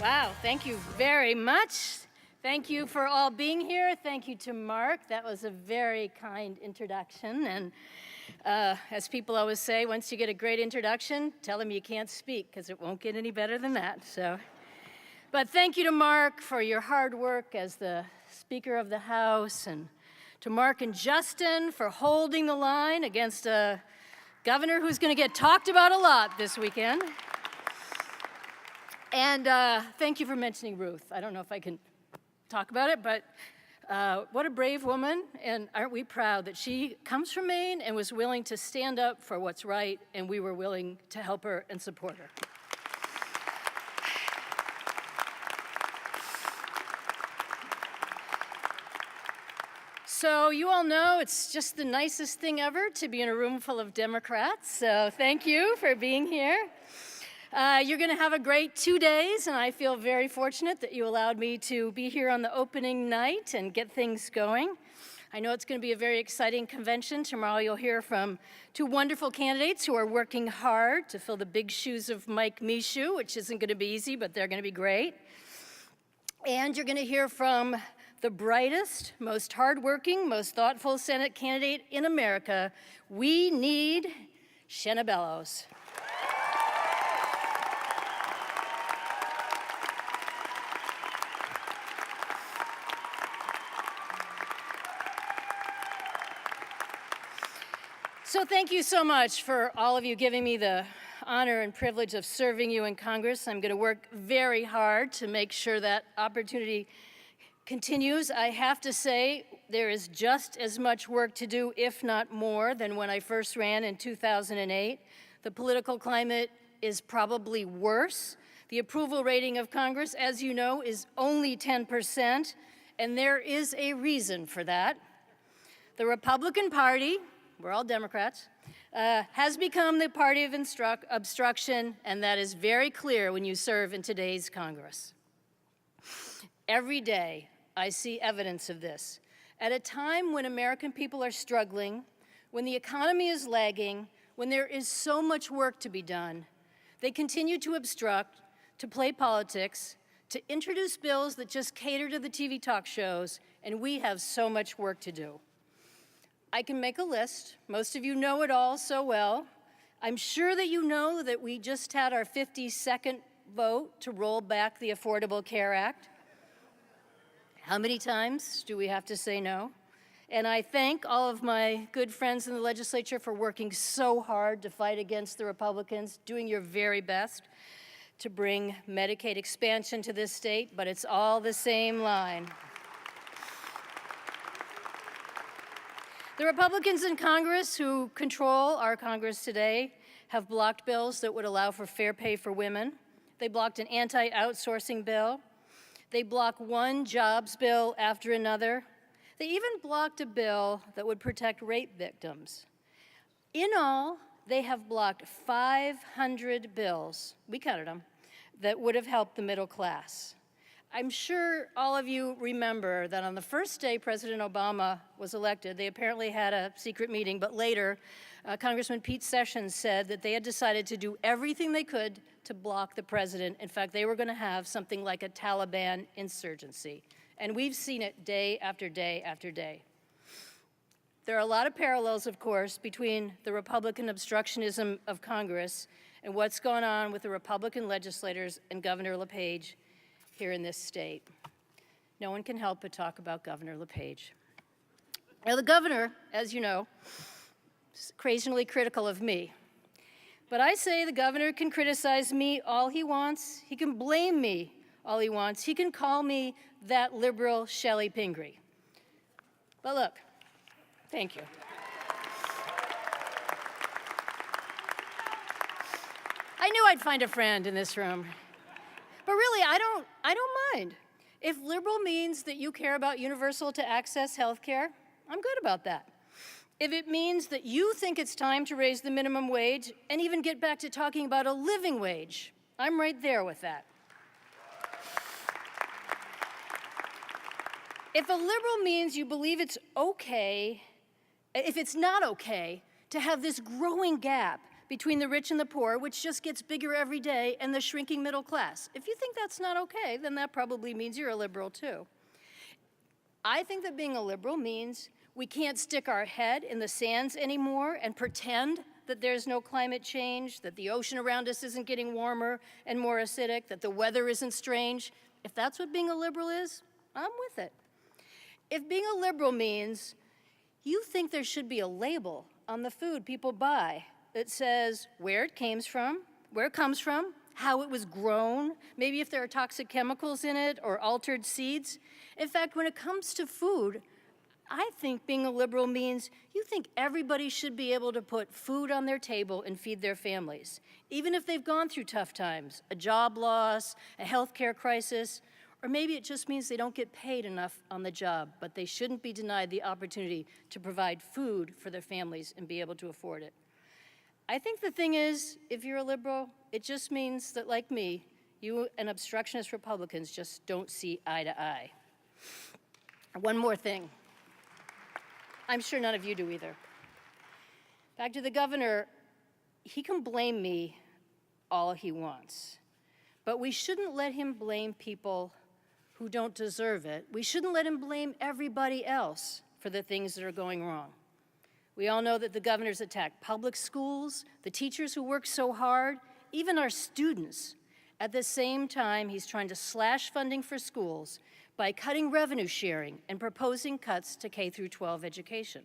Wow, thank you very much. Thank you for all being here. Thank you to Mark. That was a very kind introduction. And as people always say, once you get a great introduction, tell them you can't speak, because it won't get any better than that. But thank you to Mark for your hard work as the Speaker of the House, and to Mark and Justin for holding the line against a governor who's going to get talked about a lot this weekend. And thank you for mentioning Ruth. I don't know if I can talk about it, but what a brave woman, and aren't we proud that she comes from Maine and was willing to stand up for what's right, and we were willing to help her and support her. So you all know it's just the nicest thing ever to be in a room full of Democrats, so thank you for being here. You're going to have a great 2 days, and I feel very fortunate that you allowed me to be here on the opening night and get things going. I know it's going to be a very exciting convention. Tomorrow you'll hear from two wonderful candidates who are working hard to fill the big shoes of Mike Mishu, which isn't going to be easy, but they're going to be great. And you're going to hear from the brightest, most hardworking, most thoughtful Senate candidate in America. We need Shenna Bellows. So thank you so much for all of you giving me the honor and privilege of serving you in Congress. I'm going to work very hard to make sure that opportunity continues. I have to say there is just as much work to do, if not more, than when I first ran in 2008. The political climate is probably worse. The approval rating of Congress, as you know, is only 10%, and there is a reason for that. The Republican Party, we're all Democrats, has become the party of obstruction, and that is very clear when you serve in today's Congress. Every day, I see evidence of this. At a time when American people are struggling, when the economy is lagging, when there is so much work to be done, they continue to obstruct, to play politics, to introduce bills that just cater to the TV talk shows, and we have so much work to do. I can make a list. Most of you know it all so well. I'm sure that you know that we just had our 52nd vote to roll back the Affordable Care Act. How many times do we have to say no? And I thank all of my good friends in the legislature for working so hard to fight against the Republicans, doing your very best to bring Medicaid expansion to this state, but it's all the same line. The Republicans in Congress who control our Congress today have blocked bills that would allow for fair pay for women. They blocked an anti-outsourcing bill. They blocked one jobs bill after another. They even blocked a bill that would protect rape victims. In all, they have blocked 500 bills, we counted them, that would have helped the middle class. I'm sure all of you remember that on the first day President Obama was elected, they apparently had a secret meeting, but later Congressman Pete Sessions said that they had decided to do everything they could to block the president. In fact, they were going to have something like a Taliban insurgency. And we've seen it day after day after day. There are a lot of parallels, of course, between the Republican obstructionism of Congress and what's going on with the Republican legislators and Governor LePage here in this state. No one can help but talk about Governor LePage. Now, the governor, as you know, is occasionally critical of me. But I say the governor can criticize me all he wants. He can blame me all he wants. He can call me that liberal Chellie Pingree. But look, thank you. I knew I'd find a friend in this room. But really, I don't mind. If liberal means that you care about universal to access health care, I'm good about that. If it means that you think it's time to raise the minimum wage and even get back to talking about a living wage, I'm right there with that. If a liberal means you believe it's okay, if it's not okay to have this growing gap between the rich and the poor, which just gets bigger every day, and the shrinking middle class. If you think that's not okay, then that probably means you're a liberal too. I think that being a liberal means we can't stick our head in the sands anymore and pretend that there's no climate change, that the ocean around us isn't getting warmer and more acidic, that the weather isn't strange. If that's what being a liberal is, I'm with it. If being a liberal means you think there should be a label on the food people buy that says where it comes from, how it was grown, maybe if there are toxic chemicals in it or altered seeds. In fact, when it comes to food, I think being a liberal means you think everybody should be able to put food on their table and feed their families, even if they've gone through tough times, a job loss, a healthcare crisis, or maybe it just means they don't get paid enough on the job, but they shouldn't be denied the opportunity to provide food for their families and be able to afford it. I think the thing is, if you're a liberal, it just means that, like me, you and obstructionist Republicans just don't see eye to eye. One more thing. I'm sure none of you do either. Back to the governor, he can blame me all he wants, but we shouldn't let him blame people who don't deserve it. We shouldn't let him blame everybody else for the things that are going wrong. We all know that the governor's attacked public schools, the teachers who work so hard, even our students. At the same time, he's trying to slash funding for schools by cutting revenue sharing and proposing cuts to K-12 education.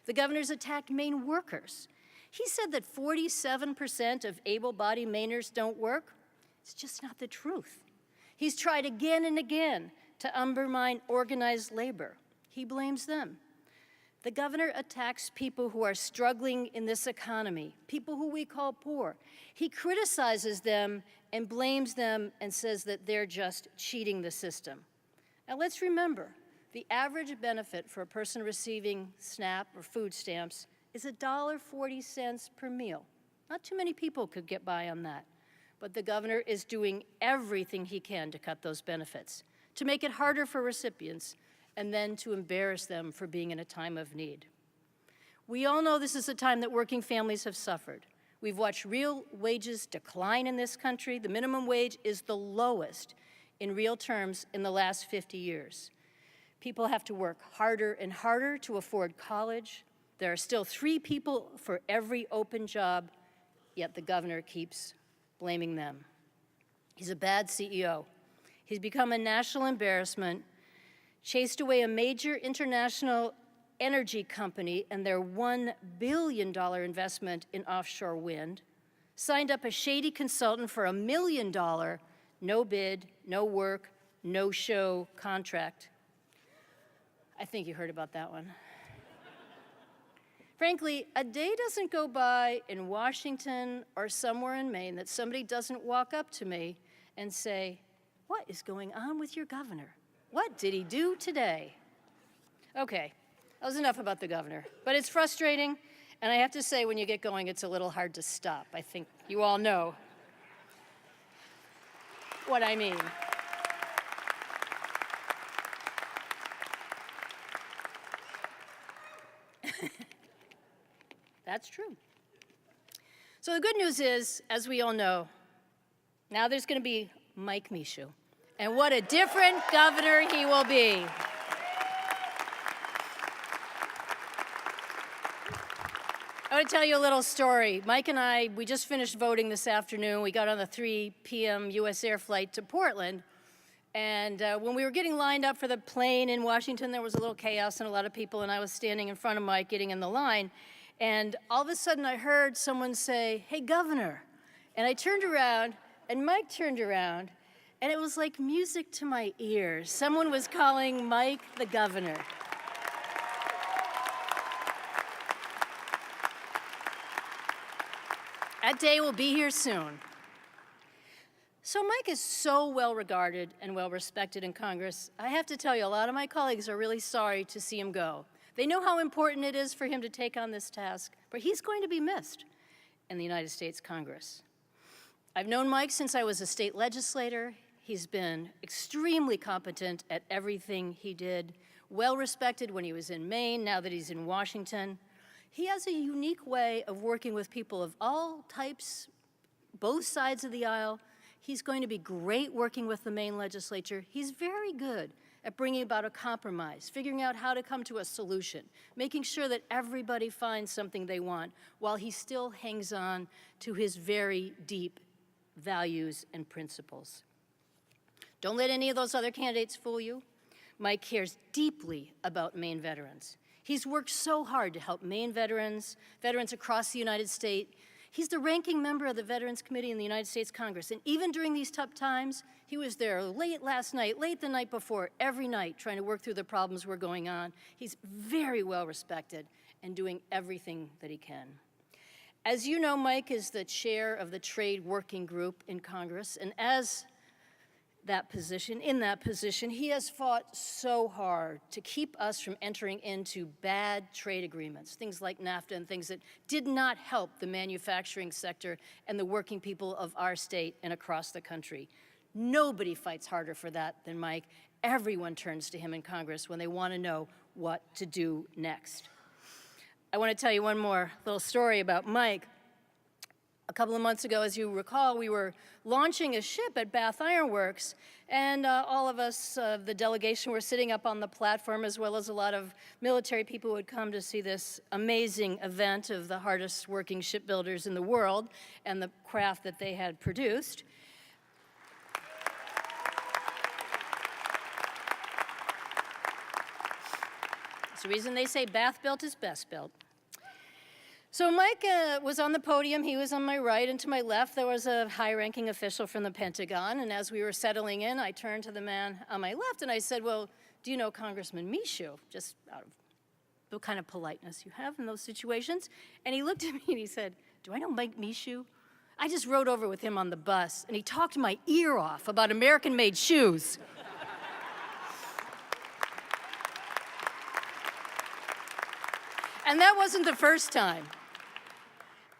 The governor's attacked Maine workers. He said that 47% of able-bodied Mainers don't work. It's just not the truth. He's tried again and again to undermine organized labor. He blames them. The governor attacks people who are struggling in this economy, people who we call poor. He criticizes them and blames them and says that they're just cheating the system. Now let's remember, the average benefit for a person receiving SNAP or food stamps is $1.40 per meal. Not too many people could get by on that. But the governor is doing everything he can to cut those benefits, to make it harder for recipients, and then to embarrass them for being in a time of need. We all know this is a time that working families have suffered. We've watched real wages decline in this country. The minimum wage is the lowest in real terms in the last 50 years. People have to work harder and harder to afford college. There are still 3 people for every open job, yet the governor keeps blaming them. He's a bad CEO. He's become a national embarrassment, chased away a major international energy company and their $1 billion investment in offshore wind, signed up a shady consultant for $1 million, no bid, no work, no show contract. I think you heard about that one. Frankly, a day doesn't go by in Washington or somewhere in Maine that somebody doesn't walk up to me and say, "What is going on with your governor? What did he do today?" Okay, that was enough about the governor, but it's frustrating, and I have to say, when you get going, it's a little hard to stop. I think you all know what I mean. That's true. So the good news is, as we all know, now there's going to be Mike Mishu. And what a different governor he will be. I want to tell you a little story. Mike and I, we just finished voting this afternoon. We got on the 3 p.m. U.S. Air flight to Portland. And when we were getting lined up for the plane in Washington, there was a little chaos and a lot of people, and I was standing in front of Mike getting in the line. And all of a sudden, I heard someone say, "Hey, Governor." And I turned around, and Mike turned around, and it was like music to my ears. Someone was calling Mike the governor. That day will be here soon. So Mike is so well regarded and well respected in Congress. I have to tell you, a lot of my colleagues are really sorry to see him go. They know how important it is for him to take on this task, but he's going to be missed in the United States Congress. I've known Mike since I was a state legislator. He's been extremely competent at everything he did, well respected when he was in Maine, now that he's in Washington. He has a unique way of working with people of all types, both sides of the aisle. He's going to be great working with the Maine legislature. He's very good at bringing about a compromise, figuring out how to come to a solution, making sure that everybody finds something they want while he still hangs on to his very deep values and principles. Don't let any of those other candidates fool you. Mike cares deeply about Maine veterans. He's worked so hard to help Maine veterans across the United States. He's the ranking member of the Veterans Committee in the United States Congress, and even during these tough times, he was there late last night, late the night before, every night, trying to work through the problems were going on. He's very well respected and doing everything that he can. As you know, Mike is the chair of the Trade Working Group in Congress, and in that position, he has fought so hard to keep us from entering into bad trade agreements, things like NAFTA and things that did not help the manufacturing sector and the working people of our state and across the country. Nobody fights harder for that than Mike. Everyone turns to him in Congress when they want to know what to do next. I want to tell you one more little story about Mike. A couple of months ago, as you recall, we were launching a ship at Bath Iron Works, and all of us, the delegation, were sitting up on the platform, as well as a lot of military people who had come to see this amazing event of the hardest working shipbuilders in the world and the craft that they had produced. It's the reason they say Bath built is best built. So Mike was on the podium. He was on my right, and to my left there was a high-ranking official from the Pentagon. And as we were settling in, I turned to the man on my left and I said, "Well, do you know Congressman Michoud?" Just out of the kind of politeness you have in those situations. And he looked at me and he said, "Do I know Mike Michoud? I just rode over with him on the bus, and he talked my ear off about American-made shoes." And that wasn't the first time.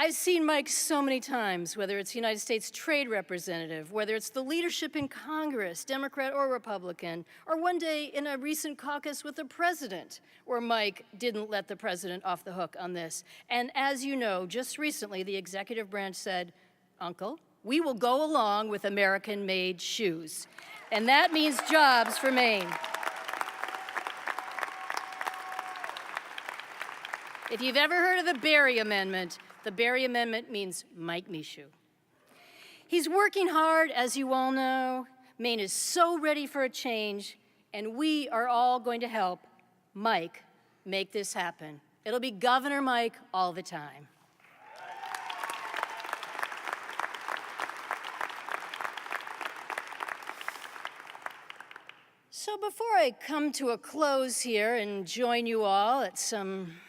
I've seen Mike so many times, whether it's the United States Trade Representative, whether it's the leadership in Congress, Democrat or Republican, or one day in a recent caucus with the president, where Mike didn't let the president off the hook on this. And as you know, just recently, the executive branch said, "Uncle, we will go along with American-made shoes." And that means jobs for Maine. If you've ever heard of the Berry Amendment, the Berry Amendment means Mike Michoud. He's working hard, as you all know. Maine is so ready for a change, and we are all going to help Mike make this happen. It'll be Governor Mike all the time. So before I come to a close here and join you all at some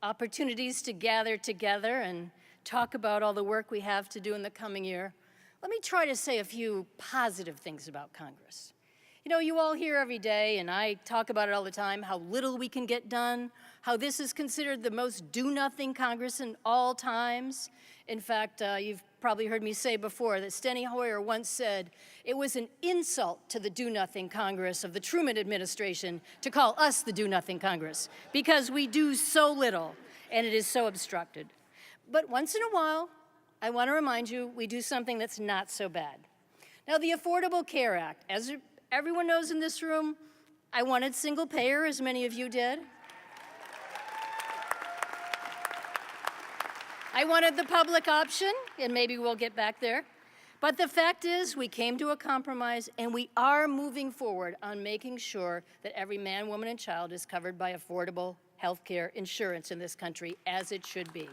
opportunities to gather together and talk about all the work we have to do in the coming year, let me try to say a few positive things about Congress. You know, you all hear every day, and I talk about it all the time, how little we can get done, how this is considered the most do-nothing Congress in all times. In fact, you've probably heard me say before that Steny Hoyer once said it was an insult to the do-nothing Congress of the Truman administration to call us the do-nothing Congress, because we do so little and it is so obstructed. But once in a while, I want to remind you, we do something that's not so bad. Now, the Affordable Care Act, as everyone knows in this room, I wanted single payer, as many of you did. I wanted the public option, and maybe we'll get back there. But the fact is, we came to a compromise, and we are moving forward on making sure that every man, woman, and child is covered by affordable health care insurance in this country, as it should be.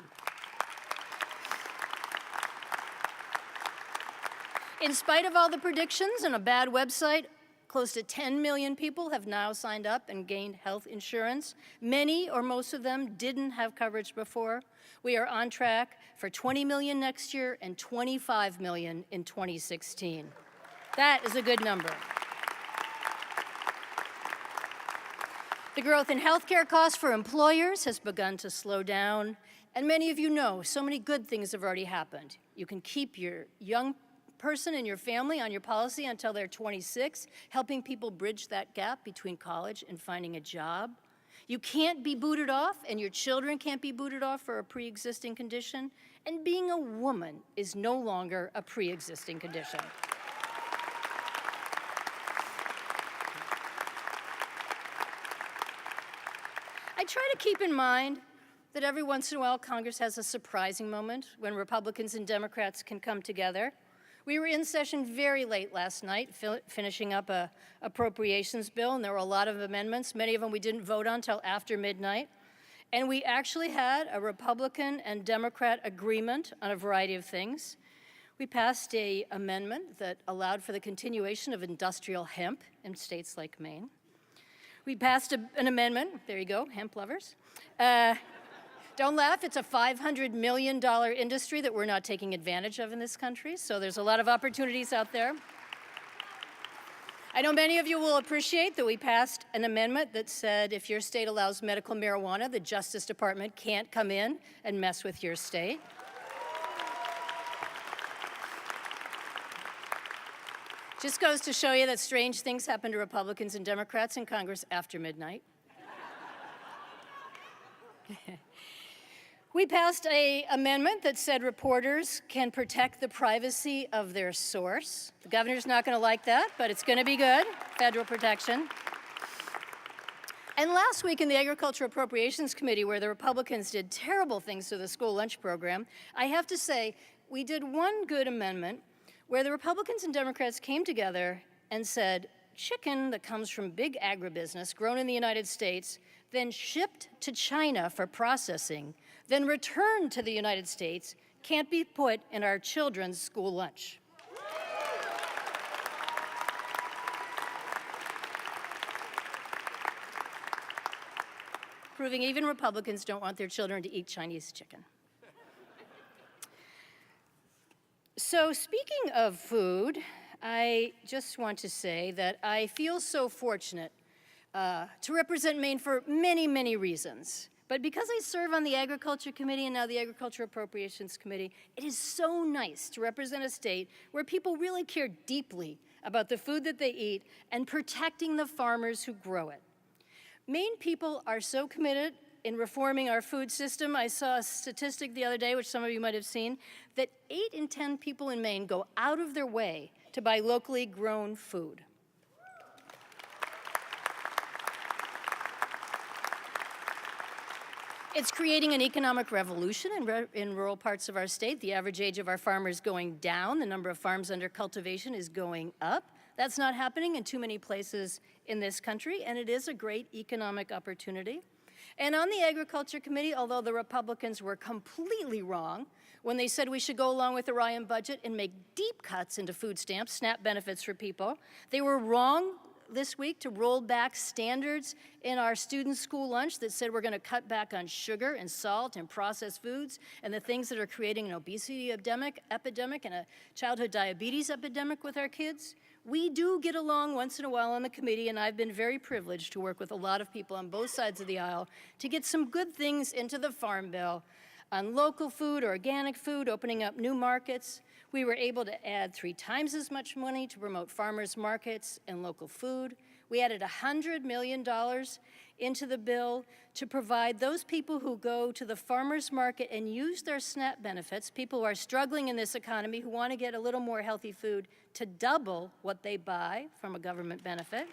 In spite of all the predictions and a bad website, close to 10 million people have now signed up and gained health insurance. Many or most of them didn't have coverage before. We are on track for 20 million next year and 25 million in 2016. That is a good number. The growth in healthcare costs for employers has begun to slow down, and many of you know so many good things have already happened. You can keep your young person in your family on your policy until they're 26, helping people bridge that gap between college and finding a job. You can't be booted off, and your children can't be booted off for a pre-existing condition, and being a woman is no longer a pre-existing condition. I try to keep in mind that every once in a while Congress has a surprising moment when Republicans and Democrats can come together. We were in session very late last night, finishing up a appropriations bill, and there were a lot of amendments. Many of them we didn't vote on until after midnight. And we actually had a Republican and Democrat agreement on a variety of things. We passed an amendment that allowed for the continuation of industrial hemp in states like Maine. We passed an amendment, there you go, hemp lovers. Don't laugh, it's a $500 million industry that we're not taking advantage of in this country, so there's a lot of opportunities out there. I know many of you will appreciate that we passed an amendment that said if your state allows medical marijuana, the Justice Department can't come in and mess with your state. Just goes to show you that strange things happen to Republicans and Democrats in Congress after midnight. We passed an amendment that said reporters can protect the privacy of their source. The governor's not going to like that, but it's going to be good, federal protection. And last week in the Agriculture Appropriations Committee, where the Republicans did terrible things to the school lunch program, I have to say we did one good amendment where the Republicans and Democrats came together and said, chicken that comes from big agribusiness grown in the United States, then shipped to China for processing, then returned to the United States, can't be put in our children's school lunch. Proving even Republicans don't want their children to eat Chinese chicken. So speaking of food, I just want to say that I feel so fortunate to represent Maine for many, many reasons. But because I serve on the Agriculture Committee and now the Agriculture Appropriations Committee, it is so nice to represent a state where people really care deeply about the food that they eat and protecting the farmers who grow it. Maine people are so committed in reforming our food system. I saw a statistic the other day, which some of you might have seen, that 8 in 10 people in Maine go out of their way to buy locally grown food. It's creating an economic revolution in rural parts of our state. The average age of our farmers is going down. The number of farms under cultivation is going up. That's not happening in too many places in this country, and it is a great economic opportunity. And on the Agriculture Committee, although the Republicans were completely wrong when they said we should go along with the Ryan budget and make deep cuts into food stamps, SNAP benefits for people, they were wrong this week to roll back standards in our students' school lunch that said we're going to cut back on sugar and salt and processed foods and the things that are creating an obesity epidemic and a childhood diabetes epidemic with our kids. We do get along once in a while on the committee, and I've been very privileged to work with a lot of people on both sides of the aisle to get some good things into the Farm Bill on local food, organic food, opening up new markets. We were able to add 3 times as much money to promote farmers markets and local food. We added $100 million into the bill to provide those people who go to the farmers market and use their SNAP benefits, people who are struggling in this economy, who want to get a little more healthy food, to double what they buy from a government benefit.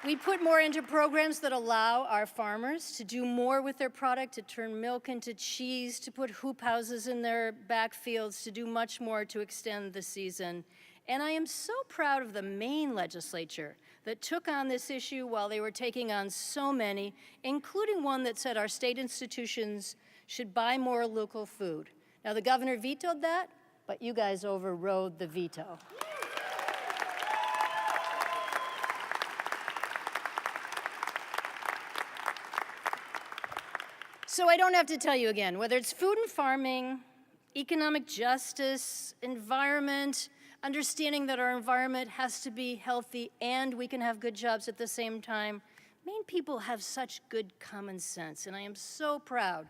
We put more into programs that allow our farmers to do more with their product, to turn milk into cheese, to put hoop houses in their backfields, to do much more to extend the season. And I am so proud of the Maine legislature that took on this issue while they were taking on so many, including one that said our state institutions should buy more local food. Now, the governor vetoed that, but you guys overrode the veto. So I don't have to tell you again, whether it's food and farming, economic justice, environment, understanding that our environment has to be healthy and we can have good jobs at the same time, Maine people have such good common sense, and I am so proud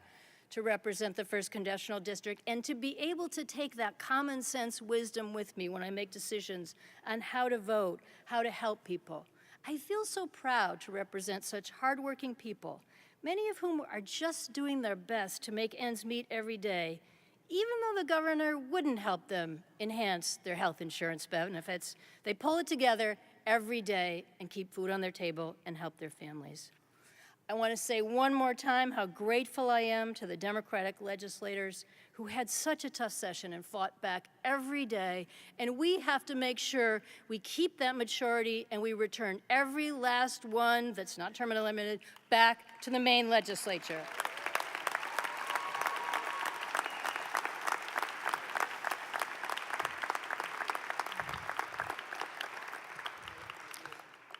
to represent the 1st Congressional District and to be able to take that common sense wisdom with me when I make decisions on how to vote, how to help people. I feel so proud to represent such hardworking people, many of whom are just doing their best to make ends meet every day, even though the governor wouldn't help them enhance their health insurance benefits. They pull it together every day and keep food on their table and help their families. I want to say one more time how grateful I am to the Democratic legislators who had such a tough session and fought back every day. And we have to make sure we keep that majority and we return every last one that's not term limited back to the Maine legislature.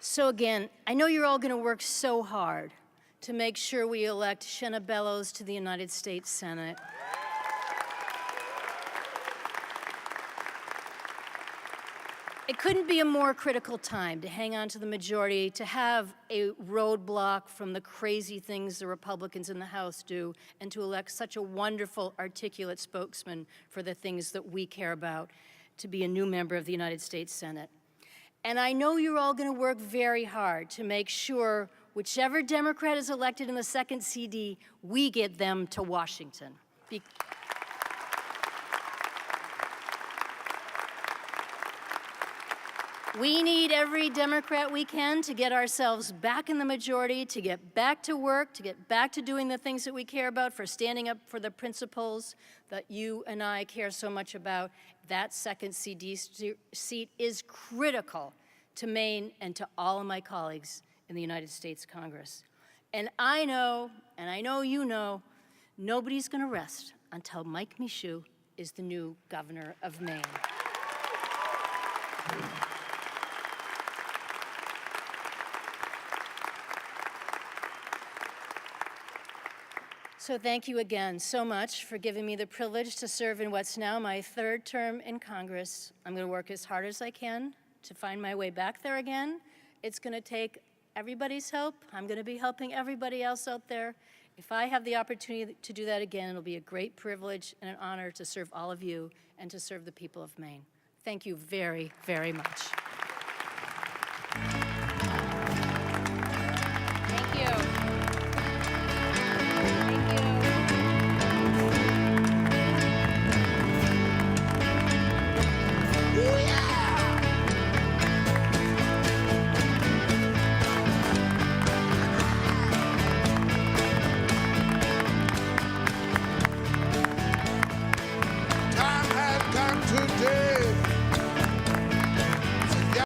So again, I know you're all going to work so hard to make sure we elect Shenna Bellows to the United States Senate. It couldn't be a more critical time to hang on to the majority, to have a roadblock from the crazy things the Republicans in the House do, and to elect such a wonderful, articulate spokesman for the things that we care about, to be a new member of the United States Senate. And I know you're all going to work very hard to make sure whichever Democrat is elected in the 2nd CD, we get them to Washington. We need every Democrat we can to get ourselves back in the majority, to get back to work, to get back to doing the things that we care about, for standing up for the principles that you and I care so much about. That 2nd CD seat is critical to Maine and to all of my colleagues in the United States Congress. And I know you know, nobody's going to rest until Mike Michaud is the new governor of Maine. So thank you again so much for giving me the privilege to serve in what's now my 3rd term in Congress. I'm going to work as hard as I can to find my way back there again. It's going to take everybody's help. I'm going to be helping everybody else out there. If I have the opportunity to do that again, it'll be a great privilege and an honor to serve all of you and to serve the people of Maine. Thank you very, very much.